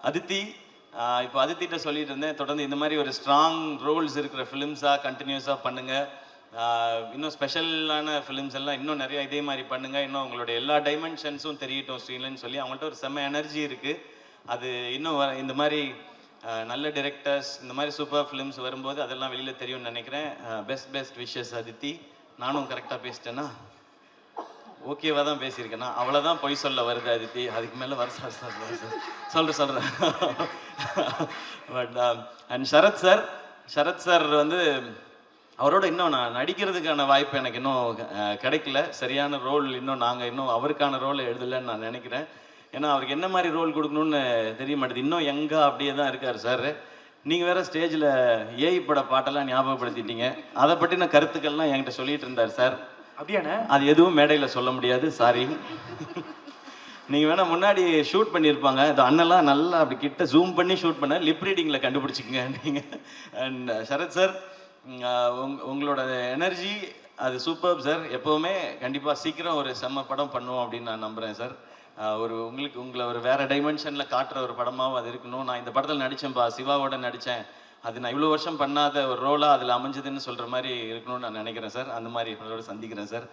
அதித்தி, இப்போ அதித்திட்ட சொல்லிட்டு இருந்தேன், தொடர்ந்து இந்த மாதிரி ஒரு ஸ்ட்ராங் ரோல்ஸ் இருக்கிற ஃபிலிம்ஸாக கண்டினியூஸாக பண்ணுங்கள். இன்னும் ஸ்பெஷலான ஃபிலிம்ஸ் எல்லாம் இன்னும் நிறைய இதே மாதிரி பண்ணுங்கள். இன்னும் உங்களுடைய எல்லா டைமென்ஷன்ஸும் தெரியட்டும் ஸ்ரீலன்னு சொல்லி அவங்கள்ட்ட ஒரு செம்ம எனர்ஜி இருக்குது. அது இன்னும் இந்த மாதிரி நல்ல டிரெக்டர்ஸ் இந்த மாதிரி சூப்பர் ஃபிலிம்ஸ் வரும்போது அதெல்லாம் வெளியில் தெரியும்னு நினைக்கிறேன். Best wishes Aditi. நானும் கரெக்டாக பேசிட்டேன்னா? ஓகேவா தான் பேசியிருக்கேன்னா? அவ்வளோதான் பொய் சொல்ல வருது அதித்தி, அதுக்கு மேலே வர சொல்கிறேன். பட் அண்ட் சரத் சார் வந்து அவரோட இன்னும் நான் நடிக்கிறதுக்கான வாய்ப்பு எனக்கு இன்னும் கிடைக்கல. சரியான ரோல் இன்னும் அவருக்கான ரோலை எழுதலைன்னு நான் நினைக்கிறேன். ஏன்னா அவருக்கு என்ன மாதிரி ரோல் கொடுக்கணும்னு தெரிய மாட்டேது. இன்னும் எங்கே அப்படியே தான் இருக்கார் சார். நீங்கள் வேறு ஸ்டேஜில் ஏஐ பட பாட்டெல்லாம் ஞாபகப்படுத்திட்டீங்க. அதை பற்றின கருத்துக்கள்லாம் என்கிட்ட சொல்லிட்டு இருந்தார் சார். அப்படியாண்ணே? அது எதுவும் மேடையில் சொல்ல முடியாது, சாரி. நீங்கள் வேணால் முன்னாடி ஷூட் பண்ணியிருப்பாங்க, அது அண்ணெல்லாம் நல்லா அப்படி கிட்ட ஜூம் பண்ணி ஷூட் பண்ண லிப் ரீடிங்கில் கண்டுபிடிச்சிக்கங்க நீங்கள். அண்ட் சரத் சார், உங்களோட எனர்ஜி அது சூப்பர் சார். எப்போவுமே கண்டிப்பாக சீக்கிரம் ஒரு செம்ம படம் பண்ணுவோம் அப்படின்னு நான் நம்புகிறேன் சார். உங்களை ஒரு வேறு டைமென்ஷனில் காட்டுற ஒரு படமாகவும் அது இருக்கணும். நான் இந்த படத்தில் நடித்தேன்ப்பா, சிவாவோட நடித்தேன், அது நான் இவ்வளோ வருஷம் பண்ணாத ஒரு ரோலாக அதில் அமைஞ்சதுன்னு சொல்கிற மாதிரி இருக்கணும்னு நான் நினைக்கிறேன் சார். அந்த மாதிரி உங்களோட சந்திக்கிறேன் சார்.